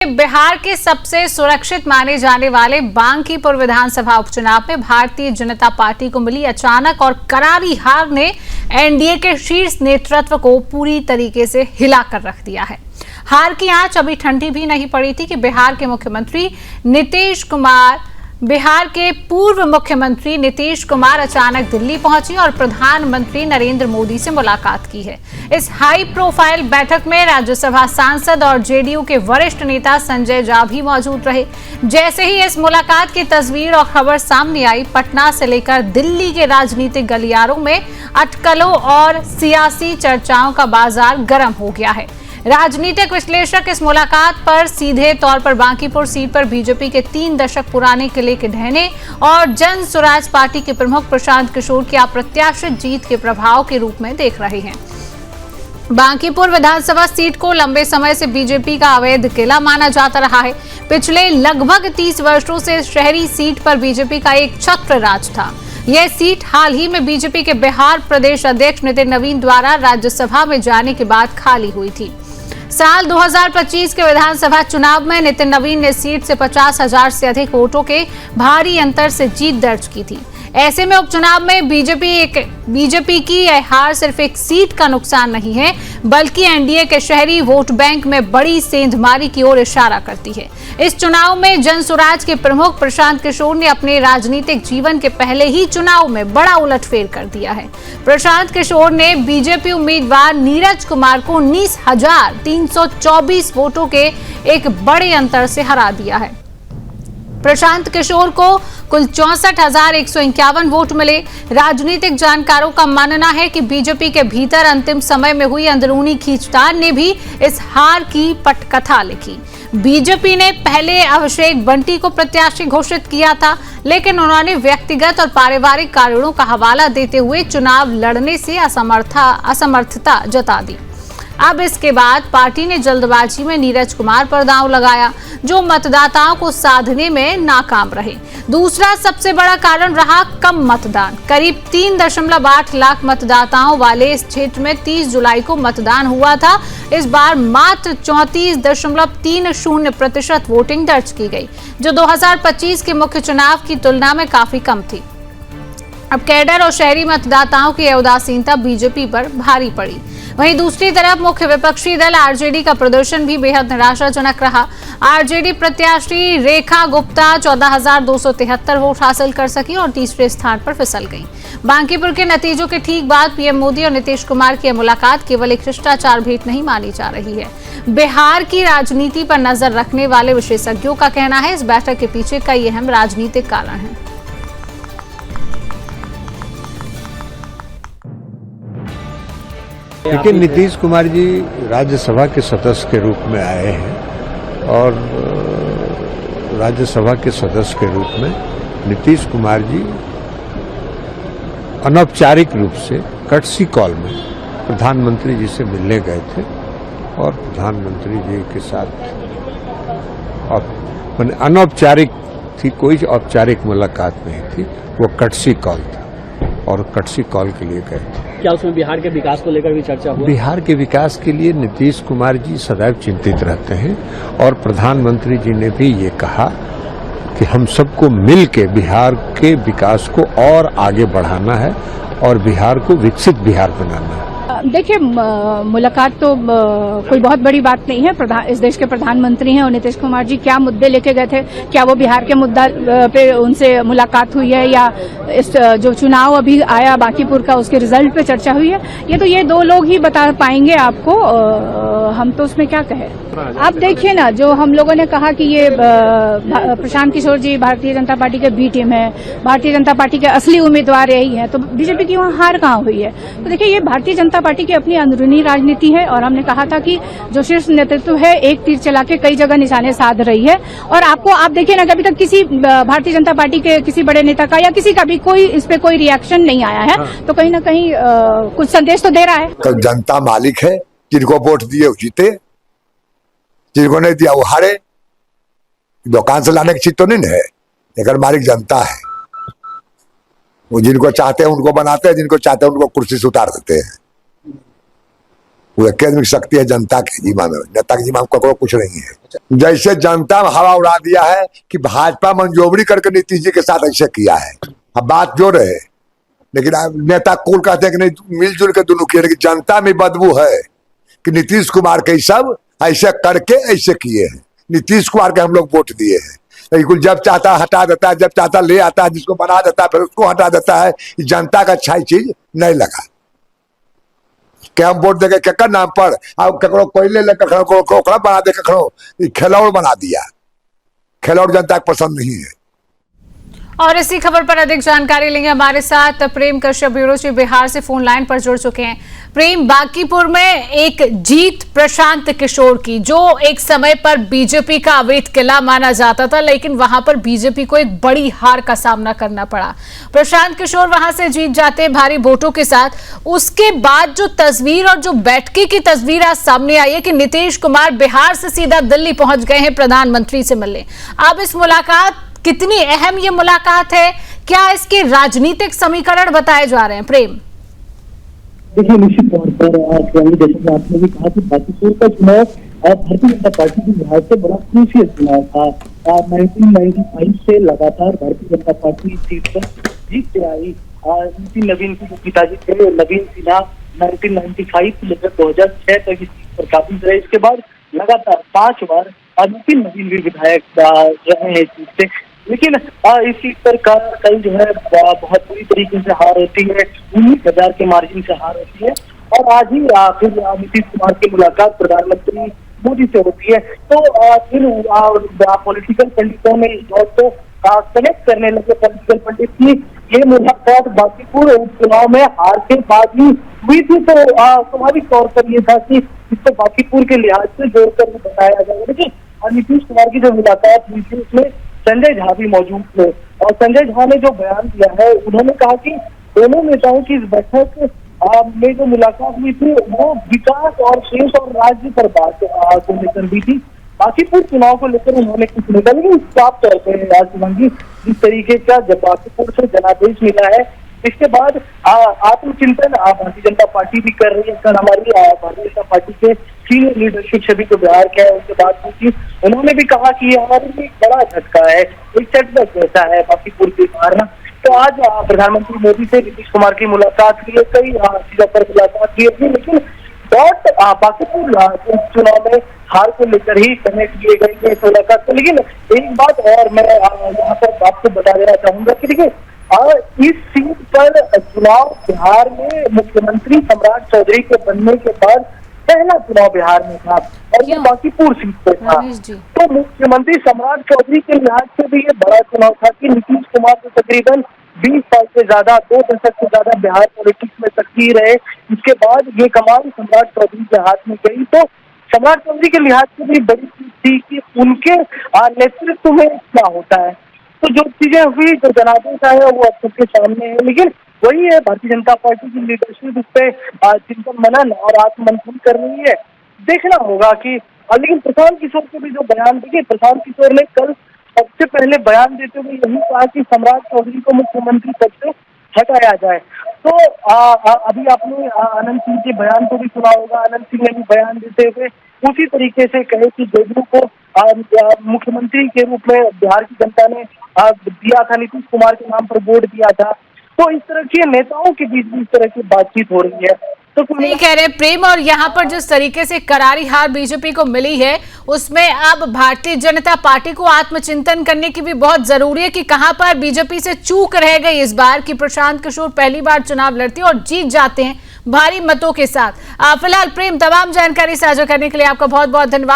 बिहार के सबसे सुरक्षित माने जाने वाले बांकीपुर विधानसभा उपचुनाव में भारतीय जनता पार्टी को मिली अचानक और करारी हार ने एनडीए के शीर्ष नेतृत्व को पूरी तरीके से हिला कर रख दिया है। हार की आंच अभी ठंडी भी नहीं पड़ी थी कि बिहार के पूर्व मुख्यमंत्री नीतीश कुमार अचानक दिल्ली पहुंची और प्रधानमंत्री नरेंद्र मोदी से मुलाकात की है। इस हाई प्रोफाइल बैठक में राज्यसभा सांसद और जेडीयू के वरिष्ठ नेता संजय झा भी मौजूद रहे। जैसे ही इस मुलाकात की तस्वीर और खबर सामने आई, पटना से लेकर दिल्ली के राजनीतिक गलियारों में अटकलों और सियासी चर्चाओं का बाजार गर्म हो गया है। राजनीतिक विश्लेषक इस मुलाकात पर सीधे तौर पर बांकीपुर सीट पर बीजेपी के 3 दशक पुराने किले के ढहने और जन स्वराज पार्टी के प्रमुख प्रशांत किशोर की अप्रत्याशित जीत के प्रभाव के रूप में देख रहे हैं। बांकीपुर विधानसभा सीट को लंबे समय से बीजेपी का अवैध किला माना जाता रहा है। पिछले लगभग 30 वर्षों से शहरी सीट पर बीजेपी का एक छत्र राज था। यह सीट हाल ही में बीजेपी के बिहार प्रदेश अध्यक्ष नितिन नवीन द्वारा राज्यसभा में जाने के बाद खाली हुई थी। साल 2025 के विधानसभा चुनाव में नितिन नवीन ने सीट से 50,000 से अधिक वोटों के भारी अंतर से जीत दर्ज की थी। ऐसे में उपचुनाव में बीजेपी की यह हार सिर्फ एक सीट का नुकसान नहीं है, बल्कि एनडीए के शहरी वोट बैंक में बड़ी सेंधमारी की ओर इशारा करती है। इस चुनाव में जन स्वराज के प्रमुख प्रशांत किशोर ने अपने राजनीतिक जीवन के पहले ही चुनाव में बड़ा उलटफेर कर दिया है। प्रशांत किशोर ने बीजेपी उम्मीदवार नीरज कुमार को 19,324 वोटों के एक बड़े अंतर से हरा दिया है। प्रशांत किशोर को कुल 64,151 वोट मिले। राजनीतिक जानकारों का मानना है कि बीजेपी के भीतर अंतिम समय में हुई अंदरूनी खींचतान ने भी इस हार की पटकथा लिखी। बीजेपी ने पहले अभिषेक बंटी को प्रत्याशी घोषित किया था, लेकिन उन्होंने व्यक्तिगत और पारिवारिक कारणों का हवाला देते हुए चुनाव लड़ने से असमर्थता जता दी। अब इसके बाद पार्टी ने जल्दबाजी में नीरज कुमार पर दांव लगाया, जो मतदाताओं को साधने में नाकाम रहे। दूसरा सबसे बड़ा कारण रहा कम मतदान। करीब 3.8 लाख मतदाताओं वाले इस क्षेत्र में 30 जुलाई को मतदान हुआ था। इस बार मात्र 34.30% वोटिंग दर्ज की गई, जो 2025 के मुख्य चुनाव की तुलना में काफी कम थी। अब कैडर और शहरी मतदाताओं की उदासीनता बीजेपी पर भारी पड़ी। वहीं दूसरी तरफ मुख्य विपक्षी दल आरजेडी का प्रदर्शन भी बेहद निराशाजनक रहा। आरजेडी प्रत्याशी रेखा गुप्ता 14,273 वोट हासिल कर सकी और तीसरे स्थान पर फिसल गई। बांकीपुर के नतीजों के ठीक बाद पीएम मोदी और नीतीश कुमार की मुलाकात केवल एक शिष्टाचार भेंट नहीं मानी जा रही है। बिहार की राजनीति पर नजर रखने वाले विशेषज्ञों का कहना है, इस बैठक के पीछे कई अहम राजनीतिक कारण हैं। लेकिन नीतीश कुमार जी राज्यसभा के सदस्य के रूप में आए हैं और राज्यसभा के सदस्य के रूप में नीतीश कुमार जी अनौपचारिक रूप से कर्टसी कॉल में प्रधानमंत्री जी से मिलने गए थे और प्रधानमंत्री जी के साथ अनौपचारिक थी, कोई औपचारिक मुलाकात नहीं थी। वो कर्टसी कॉल था और कर्टसी कॉल के लिए गए थे। क्या उसमें बिहार के विकास को लेकर भी चर्चा हुई? बिहार के विकास के लिए नीतीश कुमार जी सदैव चिंतित रहते हैं और प्रधानमंत्री जी ने भी ये कहा कि हम सबको मिल के बिहार के विकास को और आगे बढ़ाना है और बिहार को विकसित बिहार बनाना है। देखिए, मुलाकात तो कोई बहुत बड़ी बात नहीं है। इस देश के प्रधानमंत्री हैं और नीतीश कुमार जी क्या मुद्दे लेके गए थे, क्या वो बिहार के मुद्दा पे उनसे मुलाकात हुई है या इस जो चुनाव अभी आया बांकीपुर का उसके रिजल्ट पे चर्चा हुई है, ये दो लोग ही बता पाएंगे आपको। हम तो उसमें क्या कहें। आप देखिए ना, जो हम लोगों ने कहा कि ये प्रशांत किशोर जी भारतीय जनता पार्टी के बी टीम है, भारतीय जनता पार्टी के असली उम्मीदवार यही है, तो बीजेपी की वहाँ हार कहाँ हुई है? तो देखिए, ये भारतीय जनता पार्टी की अपनी अंदरूनी राजनीति है और हमने कहा था कि जो शीर्ष नेतृत्व है एक तीर चला के कई जगह निशाने साध रही है। और आप देखिए ना, अभी तक किसी भारतीय जनता पार्टी के किसी बड़े नेता का या किसी का भी इस पे कोई रिएक्शन नहीं आया है। तो कहीं ना कहीं कुछ संदेश तो दे रहा है। तो जनता मालिक है, जिनको वोट दिए वो जीते, जिनको नहीं दिया वो हारे। दुकान से लाने की चीज तो नहीं है, लेकिन मालिक जनता है। वो जिनको चाहते हैं उनको बनाते हैं, जिनको चाहते हैं उनको कुर्सी से उतार देते हैं। वो केंद्र की शक्ति है जनता के जिम्मा में, नेता के जिम्मा में ककरो कुछ नहीं है। जैसे जनता में हवा उड़ा दिया है कि भाजपा मंजूरी करके नीतीश जी के साथ ऐसे किया है। अब बात जो रहे, लेकिन नेता कुल कहते हैं कि नहीं मिलजुल के दोनों किए, लेकिन जनता में बदबू है कि नीतीश कुमार के सब ऐसे करके ऐसे किए हैं। नीतीश कुमार के हम लोग वोट दिए हैं, लेकिन जब चाहता हटा देता है, जब चाहता ले आता है, जिसको बना देता है फिर उसको हटा देता है। जनता का अच्छा चीज नहीं लगा कि हम वोट देंगे केकर नाम पर, अब ककरो कोयले ले ककरो बना दे, ककरो खिलौड़ बना दिया। खिलौड़ जनता को पसंद नहीं है। और इसी खबर पर अधिक जानकारी लेंगे हमारे साथ प्रेम कश्यप, ब्यूरो चीफ बिहार से फोन लाइन पर जुड़ चुके हैं। प्रेम, बांकीपुर में एक जीत प्रशांत किशोर की, जो एक समय पर बीजेपी का अवैध किला माना जाता था, लेकिन वहां पर बीजेपी को एक बड़ी हार का सामना करना पड़ा। प्रशांत किशोर वहां से जीत जाते हैं भारी वोटों के साथ। उसके बाद जो तस्वीर और जो बैठकी की तस्वीर आज सामने आई है कि नीतीश कुमार बिहार से सीधा दिल्ली पहुंच गए हैं प्रधानमंत्री से मिलने। अब इस मुलाकात कितनी अहम ये मुलाकात है, क्या इसके राजनीतिक समीकरण बताए जा रहे हैं? प्रेम, देखिए निश्चित तौर पर जैसे कि आपने भी कहा कि बांकीपुर का चुनाव भारतीय जनता पार्टी के लिहाज से बड़ा क्रूशियल चुनाव था। 1995 से लगातार भारतीय जनता पार्टी इस सीट पर जीतते आई। नितिन नवीन के जो पिताजी थे नवीन सिन्हा 1995 से लेकर 2006 तक इस सीट पर काबिज रहे। इसके बाद लगातार 5 बार नितिन नवीन भी विधायक रहे हैं इस सीट से, लेकिन इस सीट पर कल जो है बहुत बुरी तरीके से हार होती है। 19,000 के मार्जिन से हार होती है और आज ही फिर नीतीश कुमार की मुलाकात प्रधानमंत्री मोदी से होती है। तो फिर पॉलिटिकल पंडितों ने इस दौर को कनेक्ट करने लगे। पॉलिटिकल पंडित की ये मुलाकात बांकीपुर उपचुनाव में हार के बाद ही हुई थी, तो स्वाभाविक तौर पर यह था कि इसको बांकीपुर के लिहाज से जोड़कर बताया जाएगा। लेकिन नीतीश कुमार की जो मुलाकात हुई थी उसमें संजय झा भी मौजूद थे और संजय झा ने जो बयान दिया है, उन्होंने कहा कि दोनों नेताओं की इस बैठक में जो मुलाकात हुई थी वो विकास और देश और राज्य पर बात को लेकर हुई थी। बांकीपुर चुनाव को लेकर उन्होंने कुछ नहीं कहा, लेकिन साफ तौर पर शिवांगी जिस तरीके का जब बांकीपुर से जनादेश मिला है, इसके बाद आत्मचिंतन भारतीय जनता पार्टी भी कर रही है। कल हमारी भारतीय जनता पार्टी के सीनियर लीडरशिप सभी को बिहार के है उनसे बात की थी, उन्होंने भी कहा कि ये हमारे लिए बड़ा झटका है, एक सेटबैक जैसा है बांकीपुर की हारना। तो आज प्रधानमंत्री मोदी से नीतीश कुमार की मुलाकात हुई है, कई चीजों पर मुलाकात हुई है, लेकिन बांकीपुर चुनाव में हार को लेकर ही कनेक्ट किए गए इस मुलाकात को। लेकिन एक बात और मैं यहाँ पर आपको बता देना चाहूंगा कि देखिए इस सीट पर चुनाव बिहार में मुख्यमंत्री सम्राट चौधरी के बनने के बाद पहला चुनाव बिहार में था और ये बांकीपुर सीट पर था। तो मुख्यमंत्री सम्राट चौधरी के लिहाज से भी ये बड़ा चुनाव था कि नीतीश कुमार को तकरीबन 20 साल से ज्यादा 2 दशक से ज्यादा बिहार पॉलिटिक्स में सक्रिय रहे। इसके बाद ये कमान सम्राट चौधरी के हाथ में गई, तो सम्राट चौधरी के लिहाज से भी बड़ी चीज थी कि उनके नेतृत्व में क्या होता है। तो जो चीजें हुई, जो जनादेश आया वो अब सबके सामने है, लेकिन वही है भारतीय जनता पार्टी की लीडरशिप इस पे चिंतन मनन और आत्ममंथन कर रही है। देखना होगा कि लेकिन प्रशांत किशोर के भी जो बयान देखिए, प्रशांत किशोर ने कल सबसे पहले बयान देते हुए यही कहा कि सम्राट चौधरी को मुख्यमंत्री पद से हटाया जाए। तो अभी आपने आनंद सिंह के बयान को भी सुना होगा, आनंद सिंह ने भी बयान देते हुए उसी तरीके से कहे कि जेडीयू को मुख्यमंत्री के रूप में बिहार की जनता ने दिया था, नीतीश कुमार के नाम पर वोट दिया था। तो इस तरह के नेताओं के बीच भी इस तरह की बातचीत हो रही है। तो नहीं कह रहे प्रेम, और यहाँ पर जिस तरीके से करारी हार बीजेपी को मिली है उसमें अब भारतीय जनता पार्टी को आत्मचिंतन करने की भी बहुत जरूरी है कि कहां पर बीजेपी से चूक रह गई इस बार कि प्रशांत किशोर पहली बार चुनाव लड़ते हैं और जीत जाते हैं भारी मतों के साथ। फिलहाल प्रेम, तमाम जानकारी साझा करने के लिए आपका बहुत बहुत धन्यवाद।